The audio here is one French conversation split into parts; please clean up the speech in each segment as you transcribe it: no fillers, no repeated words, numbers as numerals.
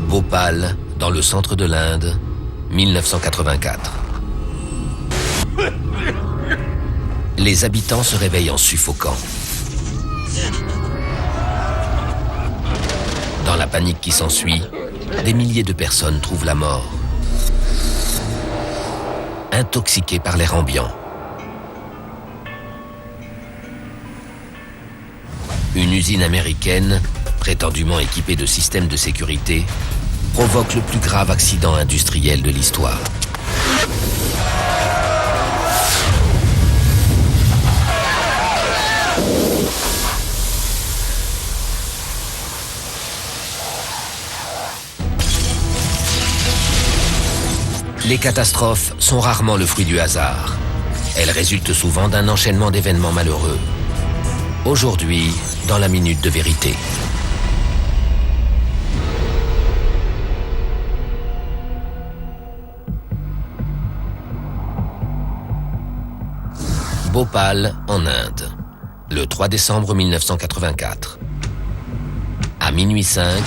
Bhopal, dans le centre de l'Inde, 1984. Les habitants se réveillent en suffoquant. Dans la panique qui s'ensuit, des milliers de personnes trouvent la mort, intoxiquées par l'air ambiant. Une usine américaine, prétendument équipée de systèmes de sécurité, provoque le plus grave accident industriel de l'histoire. Les catastrophes sont rarement le fruit du hasard. Elles résultent souvent d'un enchaînement d'événements malheureux. Aujourd'hui, dans la Minute de Vérité. Bhopal, en Inde, le 3 décembre 1984. À minuit 5,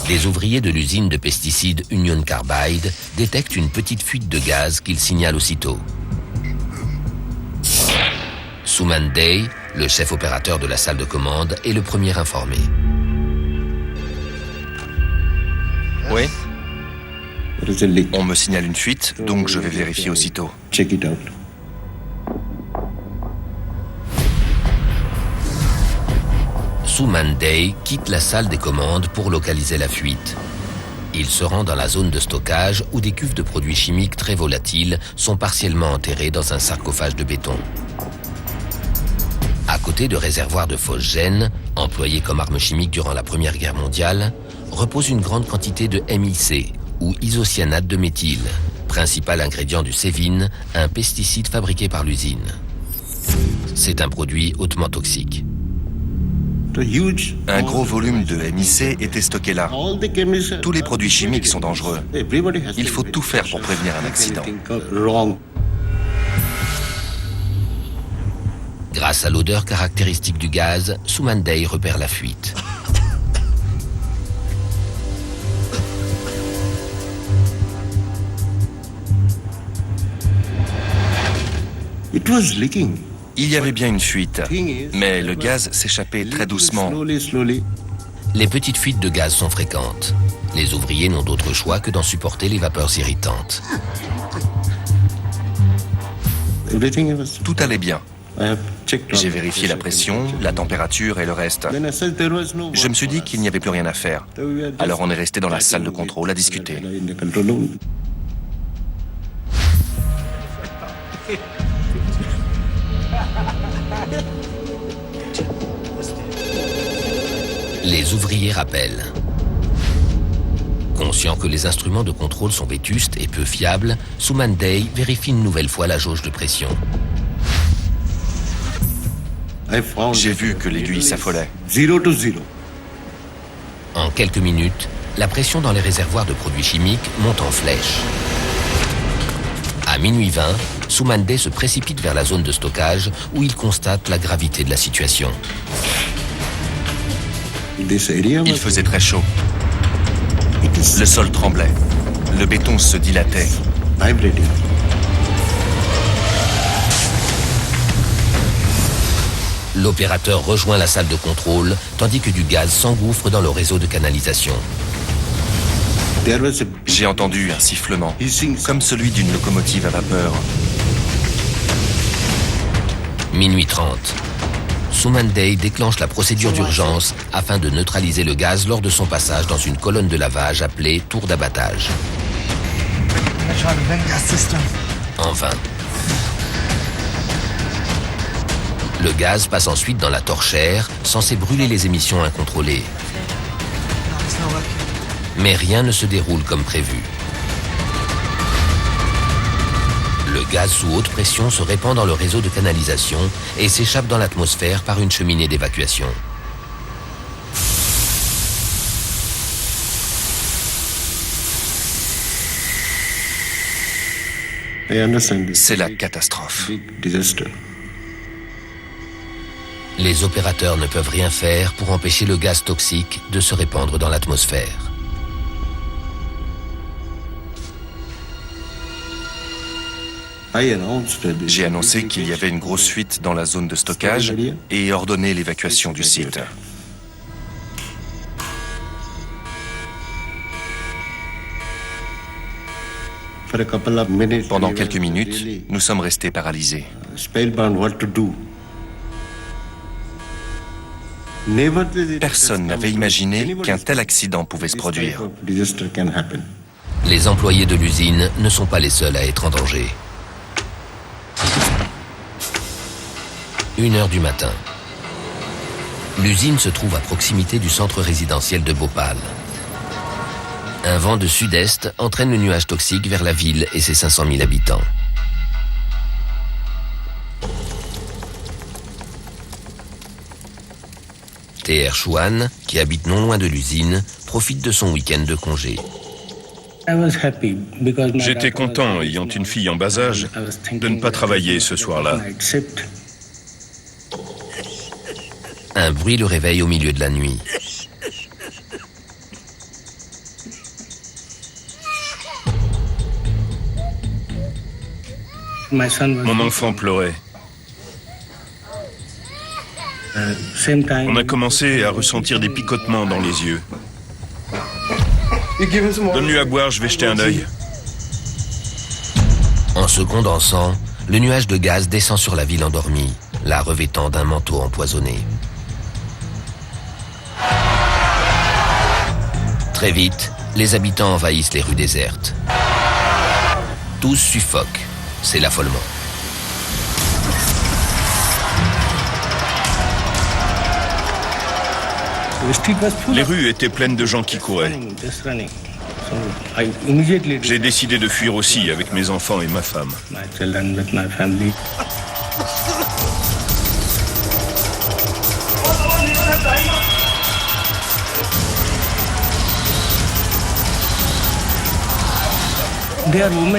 des ouvriers de l'usine de pesticides Union Carbide détectent une petite fuite de gaz qu'ils signalent aussitôt. Suman Dey, le chef opérateur de la salle de commande, est le premier informé. Oui. On me signale une fuite, donc je vais vérifier aussitôt. Check it out. Suman Dey quitte la salle des commandes pour localiser la fuite. Il se rend dans la zone de stockage où des cuves de produits chimiques très volatiles sont partiellement enterrées dans un sarcophage de béton. À côté de réservoirs de phosgène, employés comme arme chimique durant la Première Guerre mondiale, repose une grande quantité de MIC, ou isocyanate de méthyle, principal ingrédient du Sevin, un pesticide fabriqué par l'usine. C'est un produit hautement toxique. Un gros volume de MIC était stocké là. Tous les produits chimiques sont dangereux. Il faut tout faire pour prévenir un accident. Grâce à l'odeur caractéristique du gaz, Suman Dey repère la fuite. Il y avait bien une fuite, mais le gaz s'échappait très doucement. Les petites fuites de gaz sont fréquentes. Les ouvriers n'ont d'autre choix que d'en supporter les vapeurs irritantes. Tout allait bien. J'ai vérifié la pression, la température et le reste. Je me suis dit qu'il n'y avait plus rien à faire. Alors on est resté dans la salle de contrôle à discuter. Les ouvriers rappellent. Conscient que les instruments de contrôle sont vétustes et peu fiables, Suman Dey vérifie une nouvelle fois la jauge de pression. J'ai vu que l'aiguille s'affolait. En quelques minutes, la pression dans les réservoirs de produits chimiques monte en flèche. À minuit 20, Suman Dey se précipite vers la zone de stockage où il constate la gravité de la situation. Il faisait très chaud. Le sol tremblait. Le béton se dilatait. L'opérateur rejoint la salle de contrôle, tandis que du gaz s'engouffre dans le réseau de canalisation. J'ai entendu un sifflement, comme celui d'une locomotive à vapeur. Minuit 30. Suman Dey déclenche la procédure d'urgence afin de neutraliser le gaz lors de son passage dans une colonne de lavage appelée tour d'abattage. En vain. Le gaz passe ensuite dans la torchère, censé brûler les émissions incontrôlées. Mais rien ne se déroule comme prévu. Le gaz sous haute pression se répand dans le réseau de canalisation et s'échappe dans l'atmosphère par une cheminée d'évacuation. C'est la catastrophe. Les opérateurs ne peuvent rien faire pour empêcher le gaz toxique de se répandre dans l'atmosphère. J'ai annoncé qu'il y avait une grosse fuite dans la zone de stockage et ordonné l'évacuation du site. Pendant quelques minutes, nous sommes restés paralysés. Personne n'avait imaginé qu'un tel accident pouvait se produire. Les employés de l'usine ne sont pas les seuls à être en danger. 1h du matin. L'usine se trouve à proximité du centre résidentiel de Bhopal. Un vent de sud-est entraîne le nuage toxique vers la ville et ses 500 000 habitants. T.R. Chouan, qui habite non loin de l'usine, profite de son week-end de congé. J'étais content, ayant une fille en bas âge, de ne pas travailler ce soir-là. Un bruit le réveille au milieu de la nuit. Mon enfant pleurait. On a commencé à ressentir des picotements dans les yeux. Donne-lui à boire, je vais jeter un œil. En se condensant, le nuage de gaz descend sur la ville endormie, la revêtant d'un manteau empoisonné. Très vite, les habitants envahissent les rues désertes. Tous suffoquent. C'est l'affolement. Les rues étaient pleines de gens qui couraient. J'ai décidé de fuir aussi avec mes enfants et ma femme.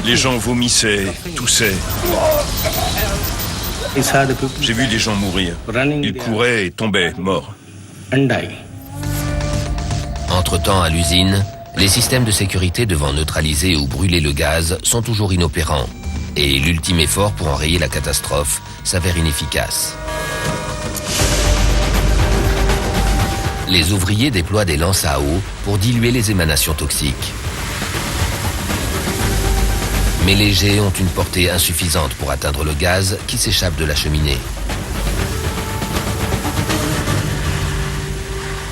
Les gens vomissaient, toussaient. J'ai vu des gens mourir. Ils couraient et tombaient, morts. Entre-temps, à l'usine, les systèmes de sécurité devant neutraliser ou brûler le gaz sont toujours inopérants. Et l'ultime effort pour enrayer la catastrophe s'avère inefficace. Les ouvriers déploient des lances à eau pour diluer les émanations toxiques. Mais les jets ont une portée insuffisante pour atteindre le gaz qui s'échappe de la cheminée.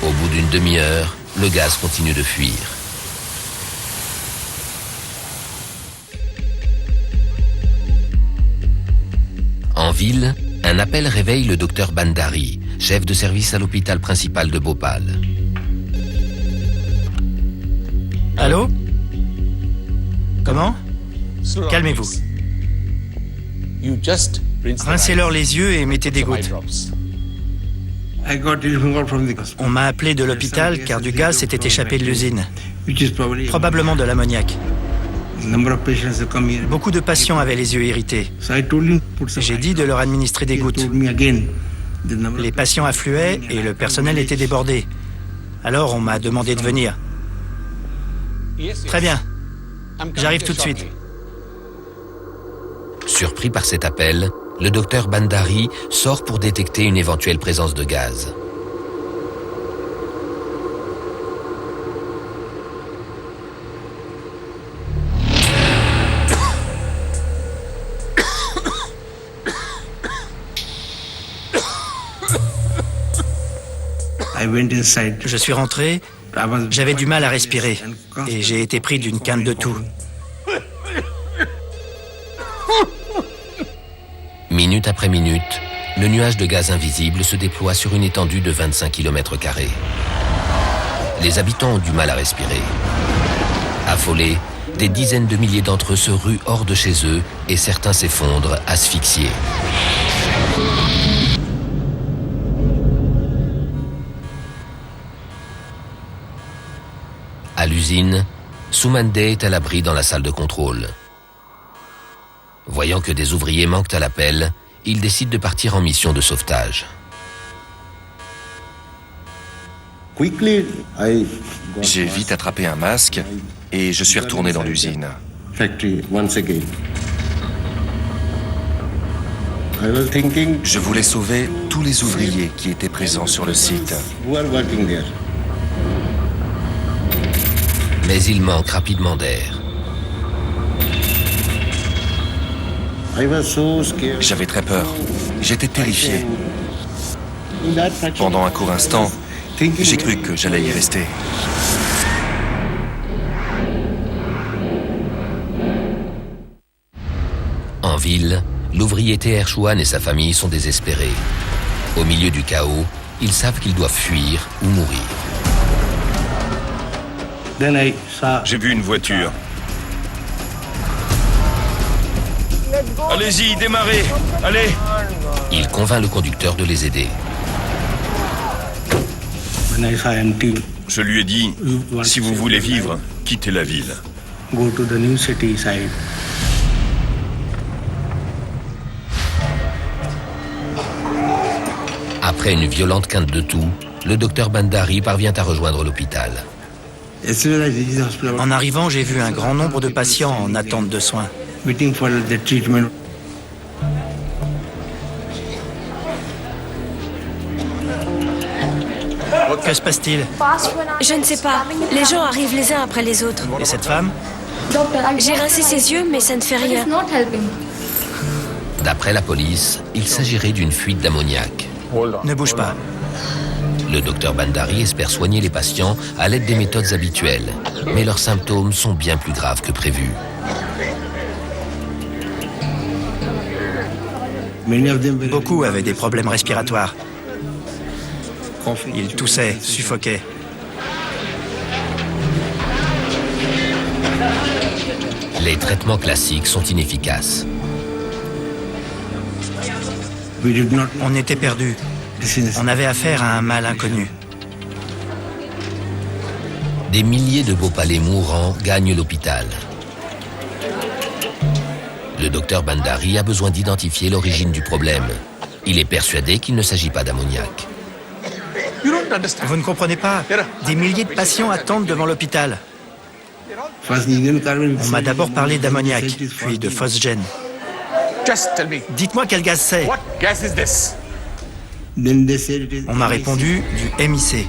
Au bout d'une demi-heure, le gaz continue de fuir. En ville, un appel réveille le docteur Bandari, chef de service à l'hôpital principal de Bhopal. Allô? Comment? Calmez-vous. Rincez-leur les yeux et mettez des gouttes. On m'a appelé de l'hôpital car du gaz s'était échappé de l'usine. Probablement de l'ammoniac. Beaucoup de patients avaient les yeux irrités. J'ai dit de leur administrer des gouttes. Les patients affluaient et le personnel était débordé. Alors on m'a demandé de venir. Très bien. J'arrive tout de suite. Surpris par cet appel, le docteur Bandari sort pour détecter une éventuelle présence de gaz. Je suis rentré, j'avais du mal à respirer et j'ai été pris d'une quinte de toux. Minute après minute, le nuage de gaz invisible se déploie sur une étendue de 25 km². Les habitants ont du mal à respirer. Affolés, des dizaines de milliers d'entre eux se ruent hors de chez eux et certains s'effondrent, asphyxiés. À l'usine, Soumande est à l'abri dans la salle de contrôle. Voyant que des ouvriers manquent à l'appel, il décide de partir en mission de sauvetage. J'ai vite attrapé un masque et je suis retourné dans l'usine. Je voulais sauver tous les ouvriers qui étaient présents sur le site. Mais il manque rapidement d'air. J'avais très peur. J'étais terrifié. Pendant un court instant, j'ai cru que j'allais y rester. En ville, l'ouvrier Teher Chouan et sa famille sont désespérés. Au milieu du chaos, ils savent qu'ils doivent fuir ou mourir. J'ai vu une voiture. Allez-y, démarrez. Allez. Il convainc le conducteur de les aider. Je lui ai dit, si vous voulez vivre, quittez la ville. Après une violente quinte de toux, le docteur Bandari parvient à rejoindre l'hôpital. En arrivant, j'ai vu un grand nombre de patients en attente de soins. Que se passe-t-il? Je ne sais pas. Les gens arrivent les uns après les autres. Et cette femme? J'ai rincé ses yeux, mais ça ne fait rien. D'après la police, il s'agirait d'une fuite d'ammoniac. Ne bouge pas. Le docteur Bandari espère soigner les patients à l'aide des méthodes habituelles, mais leurs symptômes sont bien plus graves que prévu. Beaucoup avaient des problèmes respiratoires. Ils toussaient, suffoquaient. Les traitements classiques sont inefficaces. On était perdus. On avait affaire à un mal inconnu. Des milliers de Bhopalais mourants gagnent l'hôpital. Le docteur Bandari a besoin d'identifier l'origine du problème. Il est persuadé qu'il ne s'agit pas d'ammoniac. Vous ne comprenez pas? Des milliers de patients attendent devant l'hôpital. On m'a d'abord parlé d'ammoniac, puis de phosgène. Dites-moi quel gaz c'est. On m'a répondu du MIC.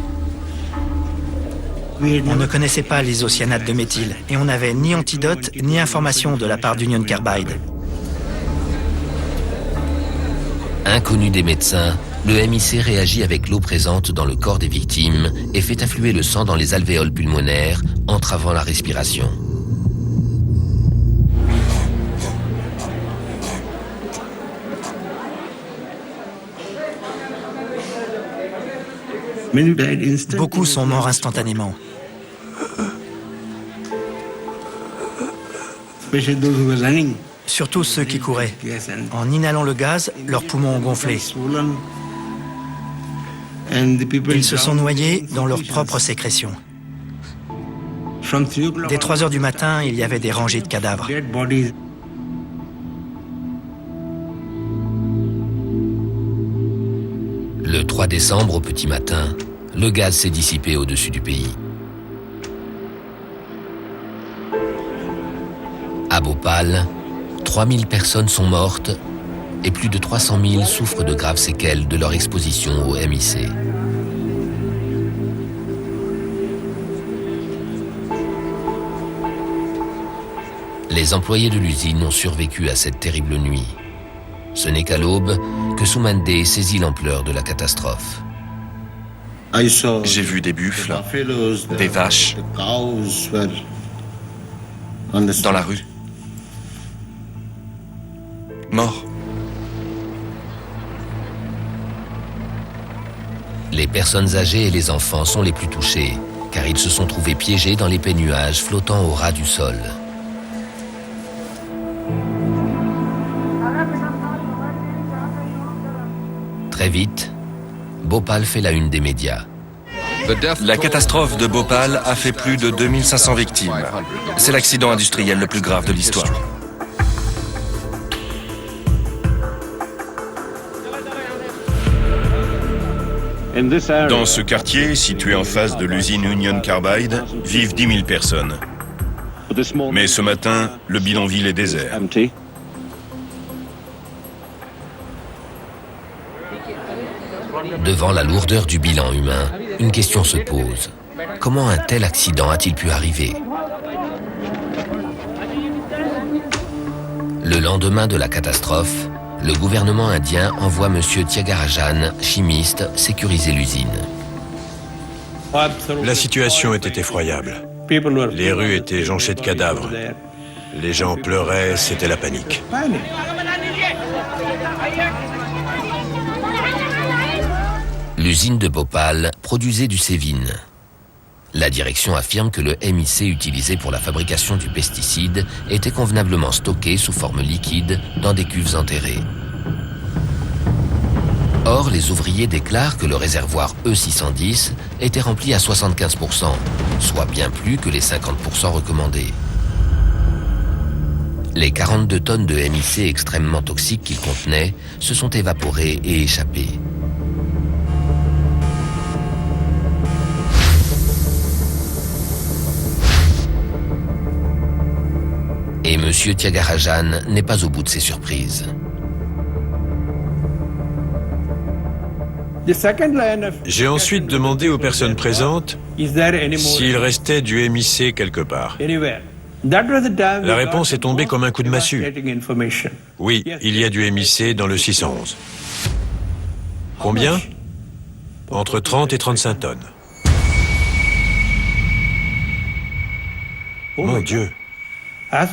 On ne connaissait pas l'isocyanate de méthyle et on n'avait ni antidote ni information de la part d'Union Carbide. Inconnu des médecins, le MIC réagit avec l'eau présente dans le corps des victimes et fait affluer le sang dans les alvéoles pulmonaires, entravant la respiration. Beaucoup sont morts instantanément. Surtout ceux qui couraient. En inhalant le gaz, leurs poumons ont gonflé. Ils se sont noyés dans leurs propres sécrétions. Dès 3 heures du matin, il y avait des rangées de cadavres. Le 3 décembre au petit matin, le gaz s'est dissipé au-dessus du pays. À Bhopal, 3000 personnes sont mortes et plus de 300 000 souffrent de graves séquelles de leur exposition au MIC. Les employés de l'usine ont survécu à cette terrible nuit. Ce n'est qu'à l'aube que Soumandé saisit l'ampleur de la catastrophe. J'ai vu des buffles, des vaches, dans la rue. Morts. Les personnes âgées et les enfants sont les plus touchés, car ils se sont trouvés piégés dans l'épais nuage flottant au ras du sol. Très vite, Bhopal fait la une des médias. La catastrophe de Bhopal a fait plus de 2500 victimes. C'est l'accident industriel le plus grave de l'histoire. Dans ce quartier, situé en face de l'usine Union Carbide, vivent 10 000 personnes. Mais ce matin, le bidonville est désert. Devant la lourdeur du bilan humain, une question se pose. Comment un tel accident a-t-il pu arriver? Le lendemain de la catastrophe, le gouvernement indien envoie M. Thiagarajan, chimiste, sécuriser l'usine. La situation était effroyable. Les rues étaient jonchées de cadavres. Les gens pleuraient, c'était la panique. L'usine de Bhopal produisait du sévine. La direction affirme que le MIC utilisé pour la fabrication du pesticide était convenablement stocké sous forme liquide dans des cuves enterrées. Or, les ouvriers déclarent que le réservoir E610 était rempli à 75%, soit bien plus que les 50% recommandés. Les 42 tonnes de MIC extrêmement toxiques qu'il contenait se sont évaporées et échappées. Et M. Thiagarajan n'est pas au bout de ses surprises. J'ai ensuite demandé aux personnes présentes s'il restait du MIC quelque part. La réponse est tombée comme un coup de massue. Oui, il y a du MIC dans le 611. Combien? Entre 30 et 35 tonnes. Mon Dieu!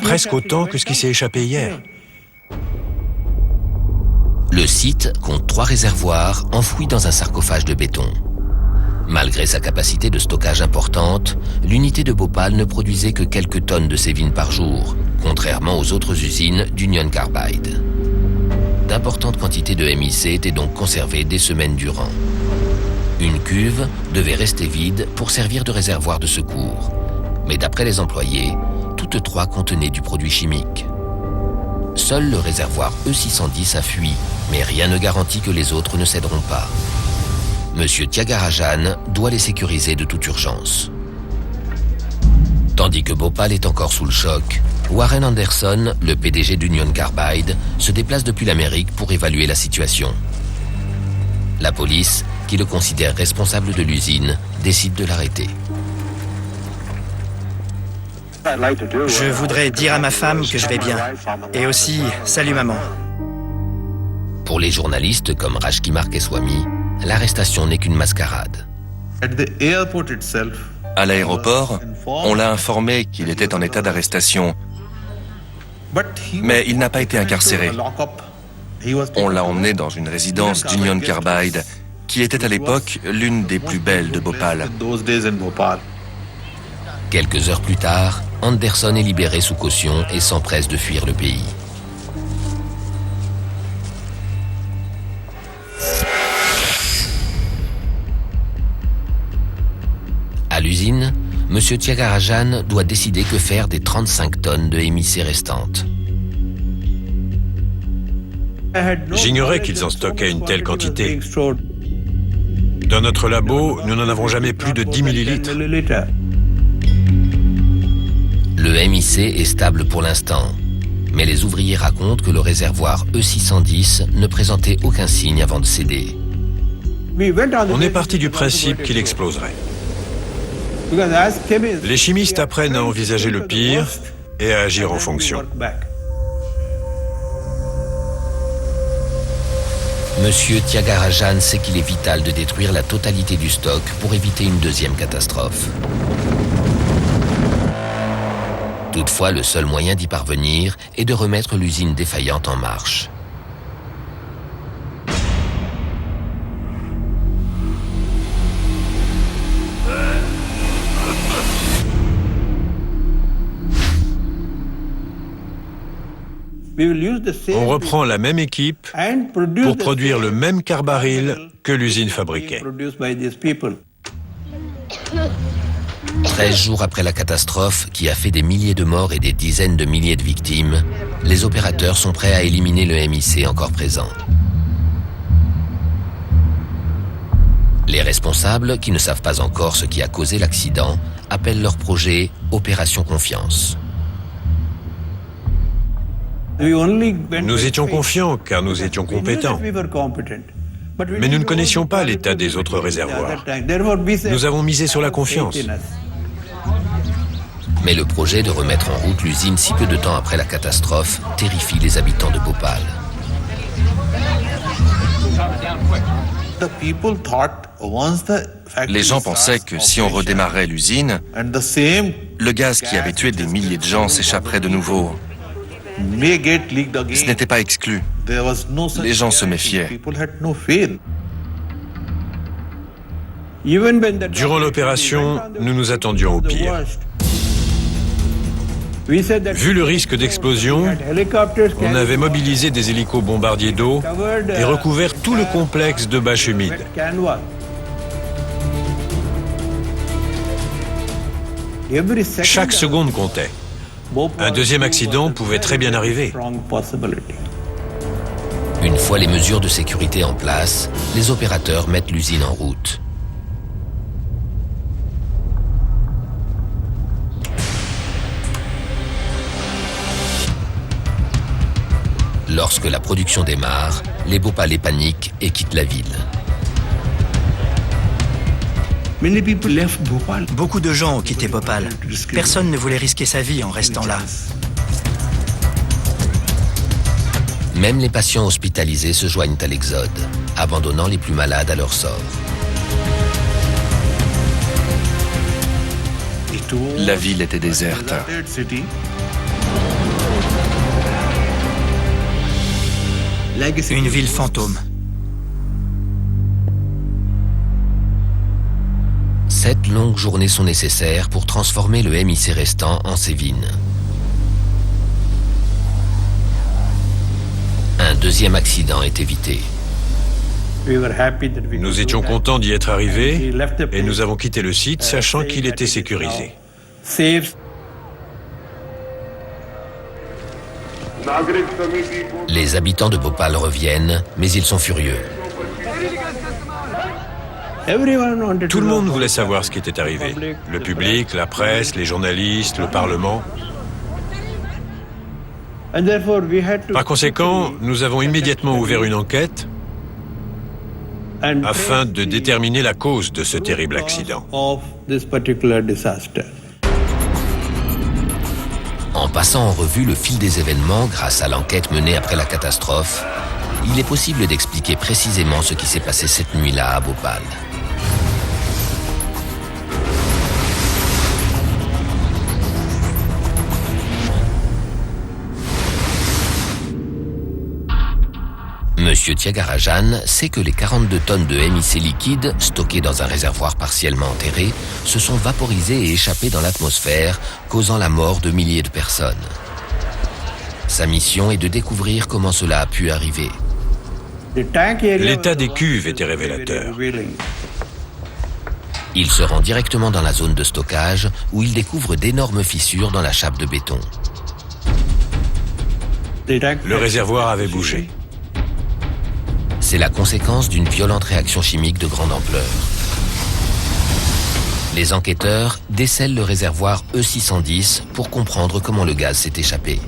Presque autant que ce qui s'est échappé hier. Le site compte 3 réservoirs enfouis dans un sarcophage de béton. Malgré sa capacité de stockage importante, l'unité de Bhopal ne produisait que quelques tonnes de sévine par jour, contrairement aux autres usines d'Union Carbide. D'importantes quantités de MIC étaient donc conservées des semaines durant. Une cuve devait rester vide pour servir de réservoir de secours. Mais d'après les employés, toutes 3 contenaient du produit chimique. Seul le réservoir E610 a fui, mais rien ne garantit que les autres ne céderont pas. Monsieur Thiagarajan doit les sécuriser de toute urgence. Tandis que Bhopal est encore sous le choc, Warren Anderson, le PDG d'Union Carbide, se déplace depuis l'Amérique pour évaluer la situation. La police, qui le considère responsable de l'usine, décide de l'arrêter. Je voudrais dire à ma femme que je vais bien. Et aussi, salut maman. Pour les journalistes comme Rajkumar Keswami, l'arrestation n'est qu'une mascarade. À l'aéroport, on l'a informé qu'il était en état d'arrestation, mais il n'a pas été incarcéré. On l'a emmené dans une résidence d'Union Carbide, qui était à l'époque l'une des plus belles de Bhopal. Quelques heures plus tard, Anderson est libéré sous caution et s'empresse de fuir le pays. À l'usine, M. Thiagarajan doit décider que faire des 35 tonnes de MIC restantes. J'ignorais qu'ils en stockaient une telle quantité. Dans notre labo, nous n'en avons jamais plus de 10 millilitres. Le MIC est stable pour l'instant, mais les ouvriers racontent que le réservoir E610 ne présentait aucun signe avant de céder. On est parti du principe qu'il exploserait. Les chimistes apprennent à envisager le pire et à agir en fonction. Monsieur Thiagarajan sait qu'il est vital de détruire la totalité du stock pour éviter une deuxième catastrophe. Toutefois, le seul moyen d'y parvenir est de remettre l'usine défaillante en marche. On reprend la même équipe pour produire le même carbaryl que l'usine fabriquait. 13 jours après la catastrophe qui a fait des milliers de morts et des dizaines de milliers de victimes, les opérateurs sont prêts à éliminer le MIC encore présent. Les responsables, qui ne savent pas encore ce qui a causé l'accident, appellent leur projet Opération Confiance. Nous étions confiants car nous étions compétents. Mais nous ne connaissions pas l'état des autres réservoirs. Nous avons misé sur la confiance. Mais le projet de remettre en route l'usine si peu de temps après la catastrophe terrifie les habitants de Bhopal. Les gens pensaient que si on redémarrait l'usine, le gaz qui avait tué des milliers de gens s'échapperait de nouveau. Ce n'était pas exclu. Les gens se méfiaient. Durant l'opération, nous nous attendions au pire. Vu le risque d'explosion, on avait mobilisé des hélicos bombardiers d'eau et recouvert tout le complexe de bâches humides. Chaque seconde comptait. Un deuxième accident pouvait très bien arriver. Une fois les mesures de sécurité en place, les opérateurs mettent l'usine en route. Lorsque la production démarre, les Bhopalais paniquent et quittent la ville. Beaucoup de gens ont quitté Bhopal. Personne ne voulait risquer sa vie en restant là. Même les patients hospitalisés se joignent à l'exode, abandonnant les plus malades à leur sort. La ville était déserte. Une ville fantôme. 7 longues journées sont nécessaires pour transformer le MIC restant en sévine. Un deuxième accident est évité. Nous étions contents d'y être arrivés et nous avons quitté le site sachant qu'il était sécurisé. Les habitants de Bhopal reviennent, mais ils sont furieux. Tout le monde voulait savoir ce qui était arrivé. Le public, la presse, les journalistes, le Parlement. Par conséquent, nous avons immédiatement ouvert une enquête afin de déterminer la cause de ce terrible accident. En passant en revue le fil des événements grâce à l'enquête menée après la catastrophe, il est possible d'expliquer précisément ce qui s'est passé cette nuit-là à Bhopal. Monsieur Thiagarajan sait que les 42 tonnes de MIC liquide stockées dans un réservoir partiellement enterré se sont vaporisées et échappées dans l'atmosphère, causant la mort de milliers de personnes. Sa mission est de découvrir comment cela a pu arriver. L'état des cuves était révélateur. Il se rend directement dans la zone de stockage où il découvre d'énormes fissures dans la chape de béton. Le réservoir avait bougé. C'est la conséquence d'une violente réaction chimique de grande ampleur. Les enquêteurs décèlent le réservoir E610 pour comprendre comment le gaz s'est échappé.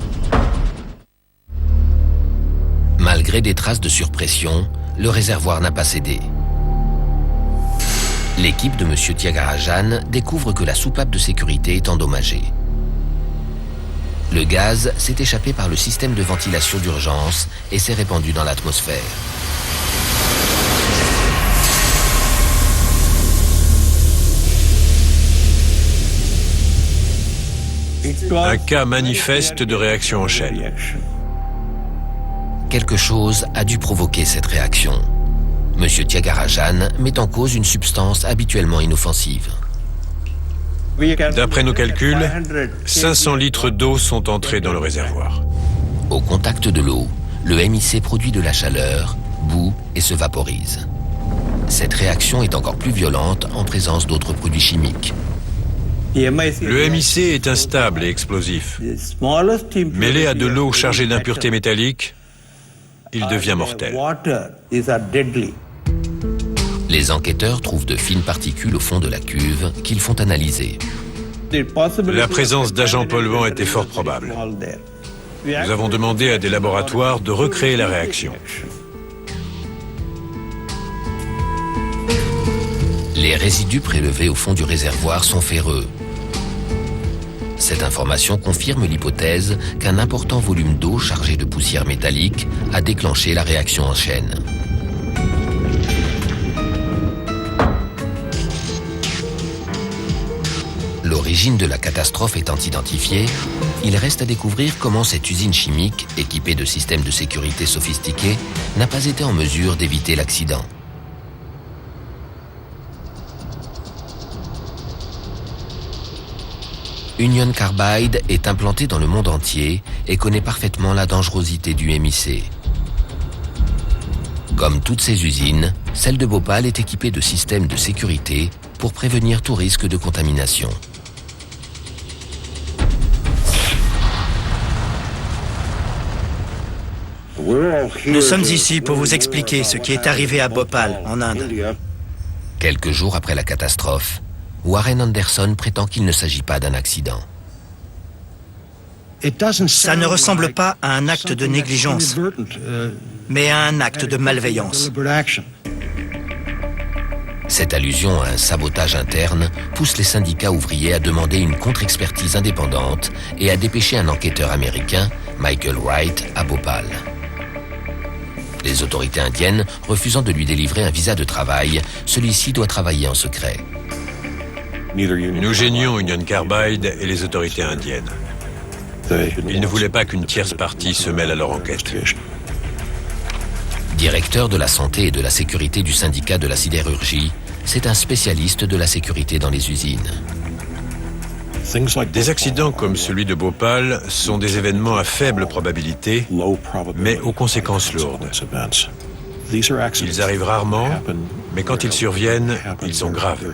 Malgré des traces de surpression, le réservoir n'a pas cédé. L'équipe de M. Thiagarajan découvre que la soupape de sécurité est endommagée. Le gaz s'est échappé par le système de ventilation d'urgence et s'est répandu dans l'atmosphère. Un cas manifeste de réaction en chaîne. Quelque chose a dû provoquer cette réaction. M. Thiagarajan met en cause une substance habituellement inoffensive. D'après nos calculs, 500 litres d'eau sont entrés dans le réservoir. Au contact de l'eau, le MIC produit de la chaleur, bout et se vaporise. Cette réaction est encore plus violente en présence d'autres produits chimiques. Le MIC est instable et explosif. Mêlé à de l'eau chargée d'impuretés métalliques, il devient mortel. Les enquêteurs trouvent de fines particules au fond de la cuve qu'ils font analyser. La présence d'agents polluants était fort probable. Nous avons demandé à des laboratoires de recréer la réaction. Les résidus prélevés au fond du réservoir sont ferreux. Cette information confirme l'hypothèse qu'un important volume d'eau chargé de poussière métallique a déclenché la réaction en chaîne. L'origine de la catastrophe étant identifiée, il reste à découvrir comment cette usine chimique, équipée de systèmes de sécurité sophistiqués, n'a pas été en mesure d'éviter l'accident. Union Carbide est implanté dans le monde entier et connaît parfaitement la dangerosité du MIC. Comme toutes ces usines, celle de Bhopal est équipée de systèmes de sécurité pour prévenir tout risque de contamination. Nous sommes ici pour vous expliquer ce qui est arrivé à Bhopal, en Inde. Quelques jours après la catastrophe, Warren Anderson prétend qu'il ne s'agit pas d'un accident. Ça ne ressemble pas à un acte de négligence, mais à un acte de malveillance. Cette allusion à un sabotage interne pousse les syndicats ouvriers à demander une contre-expertise indépendante et à dépêcher un enquêteur américain, Michael Wright, à Bhopal. Les autorités indiennes refusant de lui délivrer un visa de travail, celui-ci doit travailler en secret. Nous gênions Union Carbide et les autorités indiennes. Ils ne voulaient pas qu'une tierce partie se mêle à leur enquête. Directeur de la santé et de la sécurité du syndicat de la sidérurgie, c'est un spécialiste de la sécurité dans les usines. Des accidents comme celui de Bhopal sont des événements à faible probabilité, mais aux conséquences lourdes. Ils arrivent rarement, mais quand ils surviennent, ils sont graves,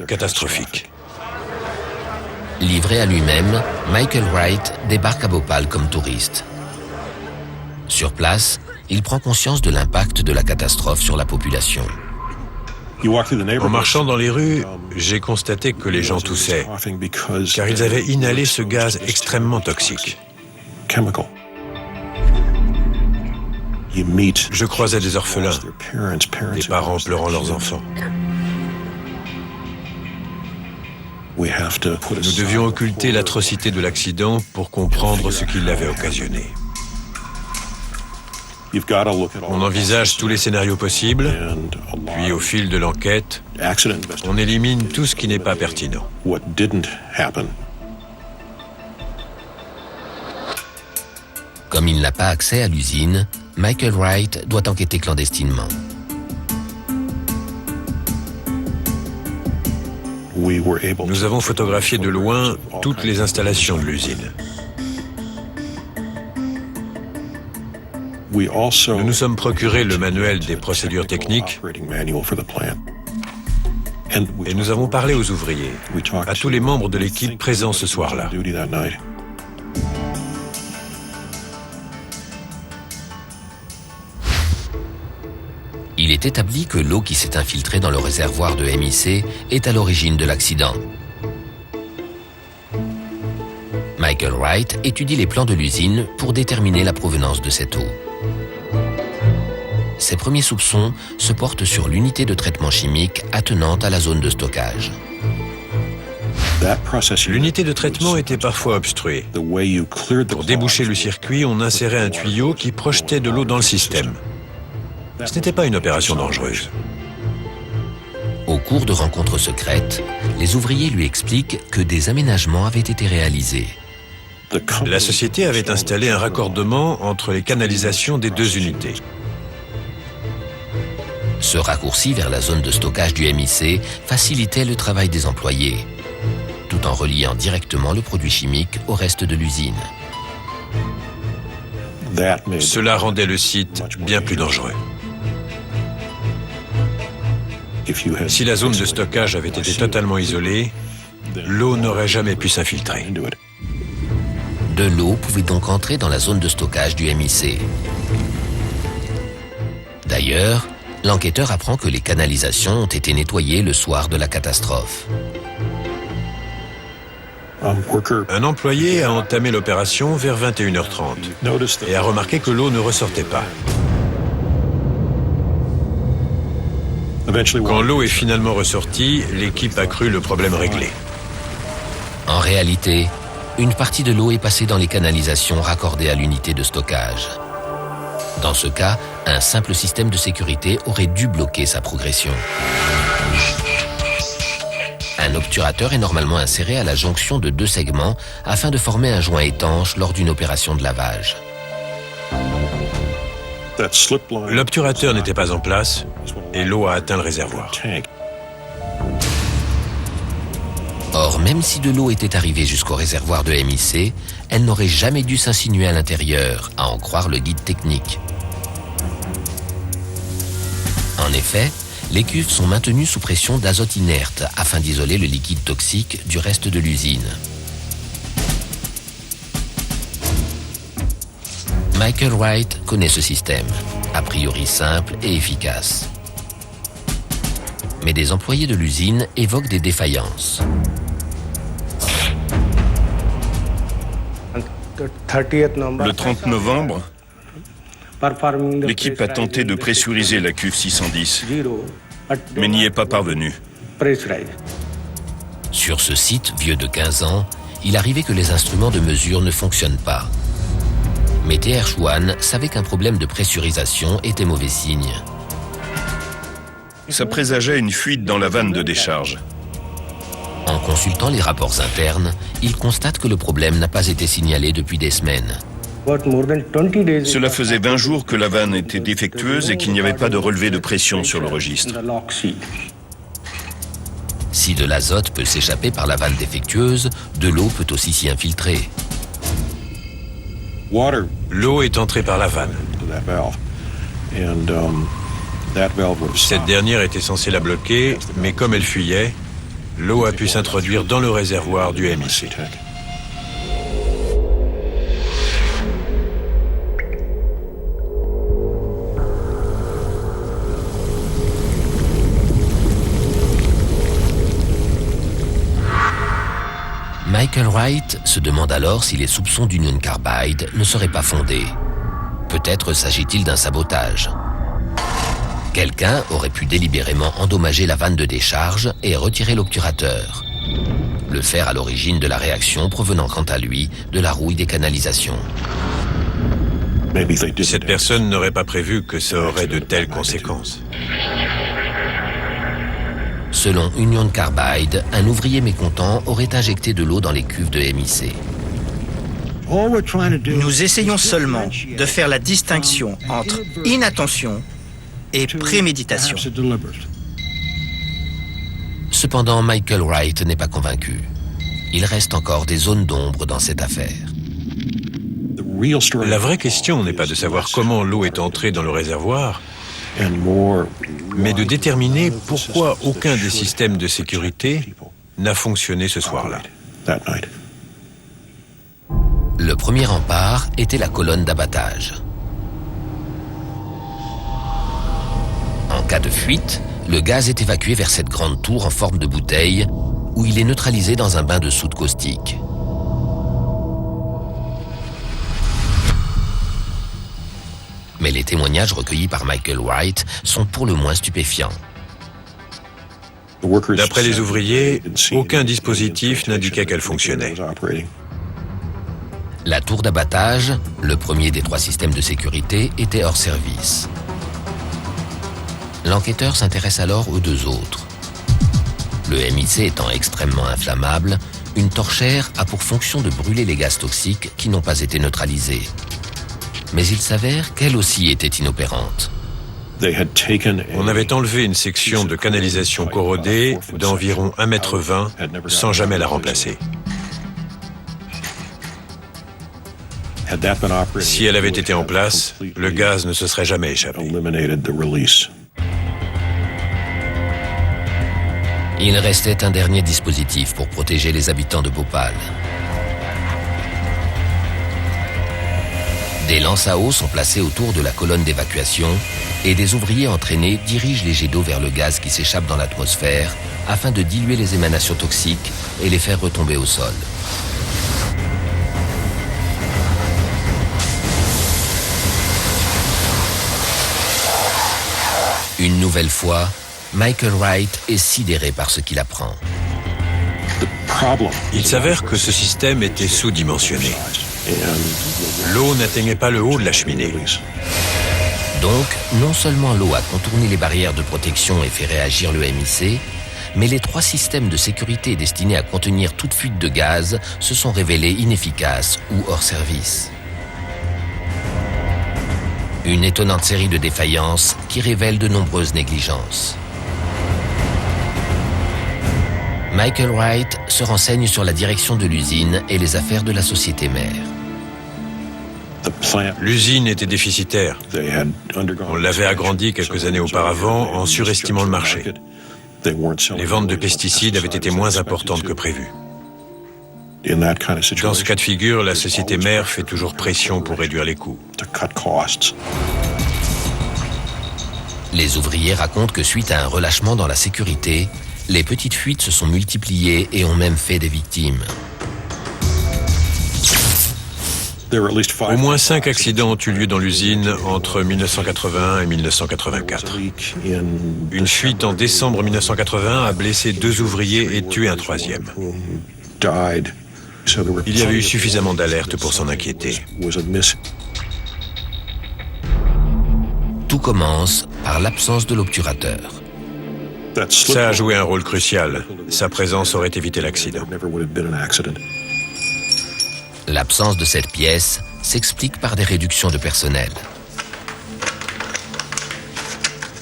catastrophiques. Livré à lui-même, Michael Wright débarque à Bhopal comme touriste. Sur place, il prend conscience de l'impact de la catastrophe sur la population. En marchant dans les rues, j'ai constaté que les gens toussaient, car ils avaient inhalé ce gaz extrêmement toxique. Je croisais des orphelins, des parents pleurant leurs enfants. Nous devions occulter l'atrocité de l'accident pour comprendre ce qui l'avait occasionné. On envisage tous les scénarios possibles, puis au fil de l'enquête, on élimine tout ce qui n'est pas pertinent. Comme il n'a pas accès à l'usine, Michael Wright doit enquêter clandestinement. Nous avons photographié de loin toutes les installations de l'usine. Nous nous sommes procuré le manuel des procédures techniques et nous avons parlé aux ouvriers, à tous les membres de l'équipe présents ce soir-là. Il est établi que l'eau qui s'est infiltrée dans le réservoir de MIC est à l'origine de l'accident. Michael Wright étudie les plans de l'usine pour déterminer la provenance de cette eau. Ses premiers soupçons se portent sur l'unité de traitement chimique attenante à la zone de stockage. L'unité de traitement était parfois obstruée. Pour déboucher le circuit, on insérait un tuyau qui projetait de l'eau dans le système. Ce n'était pas une opération dangereuse. Au cours de rencontres secrètes, les ouvriers lui expliquent que des aménagements avaient été réalisés. La société avait installé un raccordement entre les canalisations des deux unités. Ce raccourci vers la zone de stockage du MIC facilitait le travail des employés, tout en reliant directement le produit chimique au reste de l'usine. Cela rendait le site bien plus dangereux. Si la zone de stockage avait été totalement isolée, l'eau n'aurait jamais pu s'infiltrer. De l'eau pouvait donc entrer dans la zone de stockage du MIC. D'ailleurs, l'enquêteur apprend que les canalisations ont été nettoyées le soir de la catastrophe. Un employé a entamé l'opération vers 21h30 et a remarqué que l'eau ne ressortait pas. Quand l'eau est finalement ressortie, l'équipe a cru le problème réglé. En réalité, une partie de l'eau est passée dans les canalisations raccordées à l'unité de stockage. Dans ce cas, un simple système de sécurité aurait dû bloquer sa progression. Un obturateur est normalement inséré à la jonction de 2 segments afin de former un joint étanche lors d'une opération de lavage. L'obturateur n'était pas en place et l'eau a atteint le réservoir. Or, même si de l'eau était arrivée jusqu'au réservoir de MIC, elle n'aurait jamais dû s'insinuer à l'intérieur, à en croire le guide technique. En effet, les cuves sont maintenues sous pression d'azote inerte afin d'isoler le liquide toxique du reste de l'usine. Michael Wright connaît ce système, a priori simple et efficace. Mais des employés de l'usine évoquent des défaillances. Le 30 novembre, l'équipe a tenté de pressuriser la cuve 610, mais n'y est pas parvenue. Sur ce site, vieux de 15 ans, il arrivait que les instruments de mesure ne fonctionnent pas. Mais T.R. Schwann savait qu'un problème de pressurisation était mauvais signe. Ça présageait une fuite dans la vanne de décharge. En consultant les rapports internes, il constate que le problème n'a pas été signalé depuis des semaines. Cela faisait 20 jours que la vanne était défectueuse et qu'il n'y avait pas de relevé de pression sur le registre. Si de l'azote peut s'échapper par la vanne défectueuse, de l'eau peut aussi s'y infiltrer. L'eau est entrée par la vanne. Cette dernière était censée la bloquer, mais comme elle fuyait, l'eau a pu s'introduire dans le réservoir du MIC. Michael Wright se demande alors si les soupçons d'Union Carbide ne seraient pas fondés. Peut-être s'agit-il d'un sabotage. Quelqu'un aurait pu délibérément endommager la vanne de décharge et retirer l'obturateur. Le fer à l'origine de la réaction provenant quant à lui de la rouille des canalisations. Cette personne n'aurait pas prévu que ça aurait de telles conséquences. Selon Union Carbide, un ouvrier mécontent aurait injecté de l'eau dans les cuves de MIC. Nous essayons seulement de faire la distinction entre inattention et préméditation. Cependant, Michael Wright n'est pas convaincu. Il reste encore des zones d'ombre dans cette affaire. La vraie question n'est pas de savoir comment l'eau est entrée dans le réservoir, mais de déterminer pourquoi aucun des systèmes de sécurité n'a fonctionné ce soir-là. Le premier rempart était la colonne d'abattage. En cas de fuite, le gaz est évacué vers cette grande tour en forme de bouteille où il est neutralisé dans un bain de soude caustique. Mais les témoignages recueillis par Michael Wright sont pour le moins stupéfiants. D'après les ouvriers, aucun dispositif n'indiquait qu'elle fonctionnait. La tour d'abattage, le premier des 3 systèmes de sécurité, était hors service. L'enquêteur s'intéresse alors aux 2 autres. Le MIC étant extrêmement inflammable, une torchère a pour fonction de brûler les gaz toxiques qui n'ont pas été neutralisés. Mais il s'avère qu'elle aussi était inopérante. On avait enlevé une section de canalisation corrodée d'environ 1,20 m sans jamais la remplacer. Si elle avait été en place, le gaz ne se serait jamais échappé. Il restait un dernier dispositif pour protéger les habitants de Bhopal. Des lances à eau sont placées autour de la colonne d'évacuation et des ouvriers entraînés dirigent les jets d'eau vers le gaz qui s'échappe dans l'atmosphère afin de diluer les émanations toxiques et les faire retomber au sol. Une nouvelle fois, Michael Wright est sidéré par ce qu'il apprend. Il s'avère que ce système était sous-dimensionné. L'eau n'atteignait pas le haut de la cheminée. Donc, non seulement l'eau a contourné les barrières de protection et fait réagir le MIC, mais les 3 systèmes de sécurité destinés à contenir toute fuite de gaz se sont révélés inefficaces ou hors service. Une étonnante série de défaillances qui révèle de nombreuses négligences. Michael Wright se renseigne sur la direction de l'usine et les affaires de la société mère. L'usine était déficitaire. On l'avait agrandie quelques années auparavant en surestimant le marché. Les ventes de pesticides avaient été moins importantes que prévu. Dans ce cas de figure, la société mère fait toujours pression pour réduire les coûts. Les ouvriers racontent que suite à un relâchement dans la sécurité, les petites fuites se sont multipliées et ont même fait des victimes. Au moins 5 accidents ont eu lieu dans l'usine entre 1981 et 1984. Une fuite en décembre 1981 a blessé 2 ouvriers et tué un 3e. Il y avait eu suffisamment d'alertes pour s'en inquiéter. Tout commence par l'absence de l'obturateur. Ça a joué un rôle crucial. Sa présence aurait évité l'accident. L'absence de cette pièce s'explique par des réductions de personnel.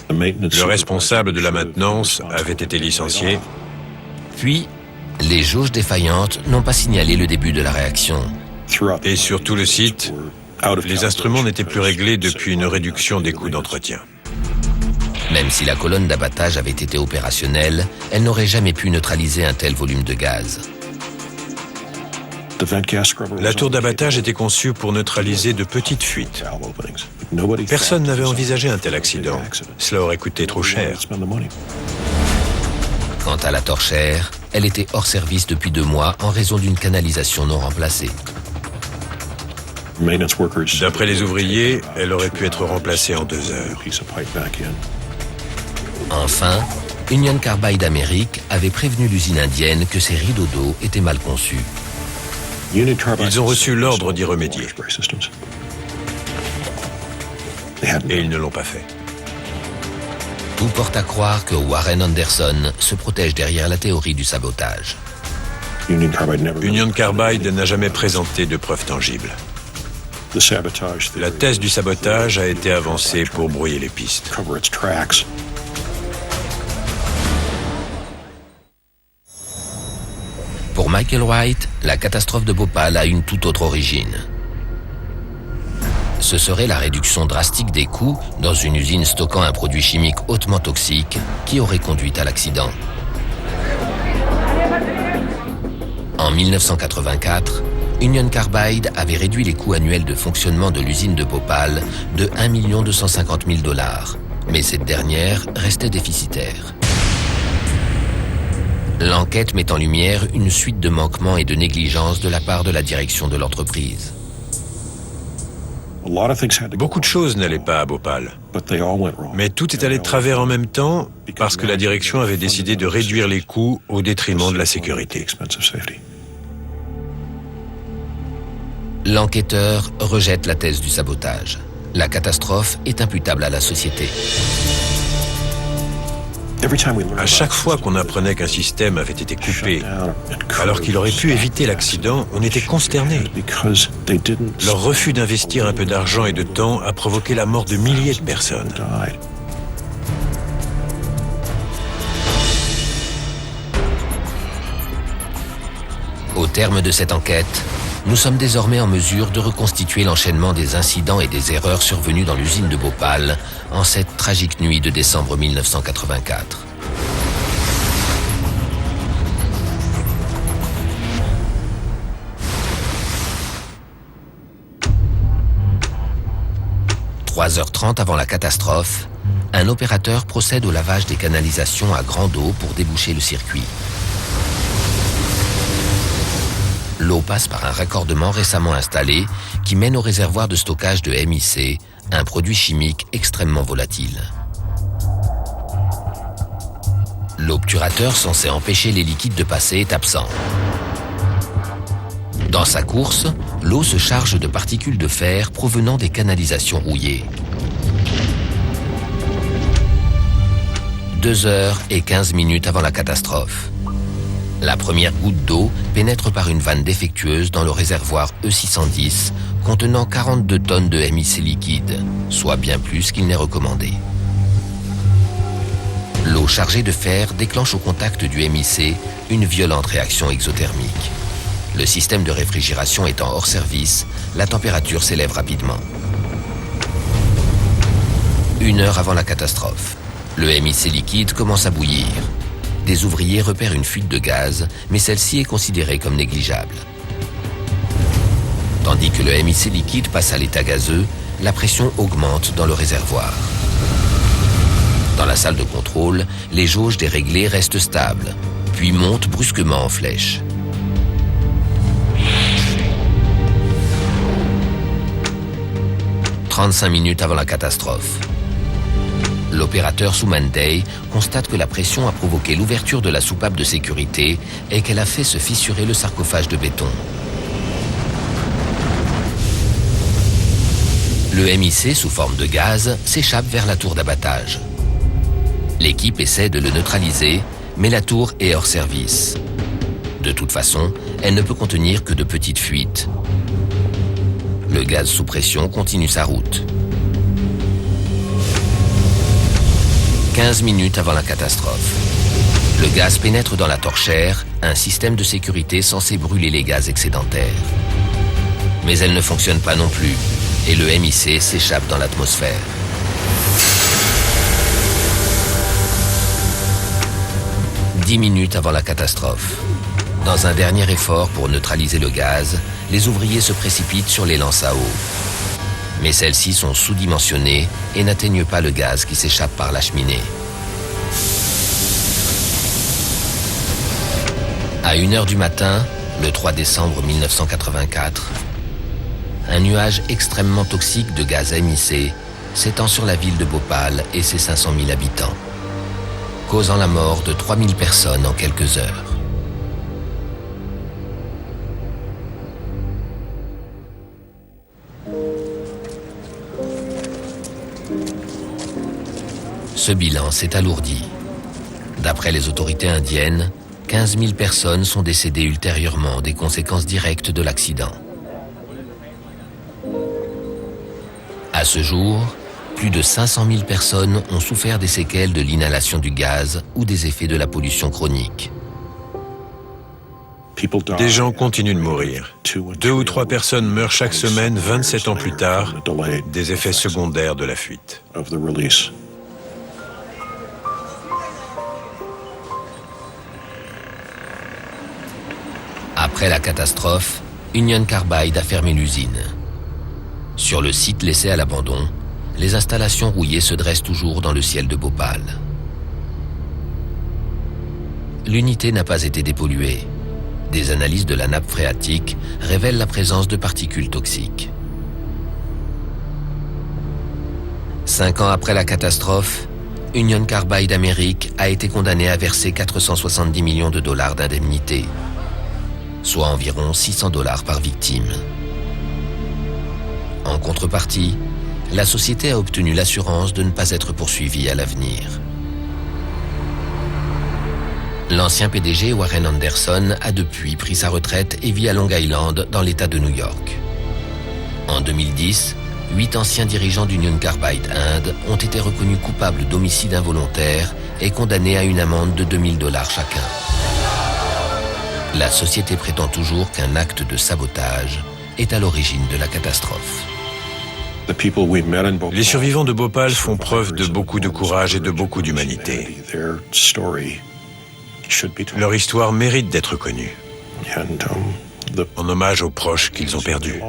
Le responsable de la maintenance avait été licencié. Puis, les jauges défaillantes n'ont pas signalé le début de la réaction. Et sur tout le site, les instruments n'étaient plus réglés depuis une réduction des coûts d'entretien. Même si la colonne d'abattage avait été opérationnelle, elle n'aurait jamais pu neutraliser un tel volume de gaz. La tour d'abattage était conçue pour neutraliser de petites fuites. Personne n'avait envisagé un tel accident. Cela aurait coûté trop cher. Quant à la torchère, elle était hors service depuis 2 mois en raison d'une canalisation non remplacée. D'après les ouvriers, elle aurait pu être remplacée en 2 heures. Enfin, Union Carbide Amérique avait prévenu l'usine indienne que ses rideaux d'eau étaient mal conçus. Ils ont reçu l'ordre d'y remédier. Et ils ne l'ont pas fait. Tout porte à croire que Warren Anderson se protège derrière la théorie du sabotage. Union Carbide n'a jamais présenté de preuves tangibles. La thèse du sabotage a été avancée pour brouiller les pistes. Pour Michael Wright, la catastrophe de Bhopal a une toute autre origine. Ce serait la réduction drastique des coûts dans une usine stockant un produit chimique hautement toxique qui aurait conduit à l'accident. En 1984, Union Carbide avait réduit les coûts annuels de fonctionnement de l'usine de Bhopal de 1 250 000 $, mais cette dernière restait déficitaire. L'enquête met en lumière une suite de manquements et de négligences de la part de la direction de l'entreprise. Beaucoup de choses n'allaient pas à Bhopal. Mais tout est allé de travers en même temps parce que la direction avait décidé de réduire les coûts au détriment de la sécurité. L'enquêteur rejette la thèse du sabotage. La catastrophe est imputable à la société. À chaque fois qu'on apprenait qu'un système avait été coupé, alors qu'il aurait pu éviter l'accident, on était consternés. Leur refus d'investir un peu d'argent et de temps a provoqué la mort de milliers de personnes. Au terme de cette enquête, nous sommes désormais en mesure de reconstituer l'enchaînement des incidents et des erreurs survenus dans l'usine de Bhopal en cette tragique nuit de décembre 1984. « 3h30 avant la catastrophe, un opérateur procède au lavage des canalisations à grande eau pour déboucher le circuit. L'eau passe par un raccordement récemment installé qui mène au réservoir de stockage de MIC, un produit chimique extrêmement volatile. L'obturateur censé empêcher les liquides de passer est absent. Dans sa course, l'eau se charge de particules de fer provenant des canalisations rouillées. 2h15 avant la catastrophe. La première goutte d'eau pénètre par une vanne défectueuse dans le réservoir E610 contenant 42 tonnes de MIC liquide, soit bien plus qu'il n'est recommandé. L'eau chargée de fer déclenche au contact du MIC une violente réaction exothermique. Le système de réfrigération étant hors service, la température s'élève rapidement. 1 heure avant la catastrophe, le MIC liquide commence à bouillir. Des ouvriers repèrent une fuite de gaz, mais celle-ci est considérée comme négligeable. Tandis que le MIC liquide passe à l'état gazeux, la pression augmente dans le réservoir. Dans la salle de contrôle, les jauges déréglées restent stables, puis montent brusquement en flèche. « 35 minutes avant la catastrophe. L'opérateur Suman Day constate que la pression a provoqué l'ouverture de la soupape de sécurité et qu'elle a fait se fissurer le sarcophage de béton. Le MIC, sous forme de gaz, s'échappe vers la tour d'abattage. L'équipe essaie de le neutraliser, mais la tour est hors service. De toute façon, elle ne peut contenir que de petites fuites. Le gaz sous pression continue sa route. 15 minutes avant la catastrophe. Le gaz pénètre dans la torchère, un système de sécurité censé brûler les gaz excédentaires. Mais elle ne fonctionne pas non plus, et le MIC s'échappe dans l'atmosphère. « 10 minutes avant la catastrophe. Dans un dernier effort pour neutraliser le gaz, les ouvriers se précipitent sur les lances à eau. Mais celles-ci sont sous-dimensionnées et n'atteignent pas le gaz qui s'échappe par la cheminée. À 1h du matin, le 3 décembre 1984, un nuage extrêmement toxique de gaz MIC s'étend sur la ville de Bhopal et ses 500 000 habitants, causant la mort de 3000 personnes en quelques heures. Ce bilan s'est alourdi. D'après les autorités indiennes, 15 000 personnes sont décédées ultérieurement des conséquences directes de l'accident. À ce jour, plus de 500 000 personnes ont souffert des séquelles de l'inhalation du gaz ou des effets de la pollution chronique. Des gens continuent de mourir. 2 ou 3 personnes meurent chaque semaine, 27 ans plus tard, des effets secondaires de la fuite. Après la catastrophe, Union Carbide a fermé l'usine. Sur le site laissé à l'abandon, les installations rouillées se dressent toujours dans le ciel de Bhopal. L'unité n'a pas été dépolluée. Des analyses de la nappe phréatique révèlent la présence de particules toxiques. 5 ans après la catastrophe, Union Carbide Amérique a été condamnée à verser 470 millions de dollars d'indemnité, soit environ $600 par victime. En contrepartie, la société a obtenu l'assurance de ne pas être poursuivie à l'avenir. L'ancien PDG Warren Anderson a depuis pris sa retraite et vit à Long Island dans l'État de New York. En 2010, 8 anciens dirigeants d'Union Carbide Inde ont été reconnus coupables d'homicide involontaire et condamnés à une amende de $2000 chacun. La société prétend toujours qu'un acte de sabotage est à l'origine de la catastrophe. Les survivants de Bhopal font preuve de beaucoup de courage et de beaucoup d'humanité. Leur histoire mérite d'être connue, en hommage aux proches qu'ils ont perdus.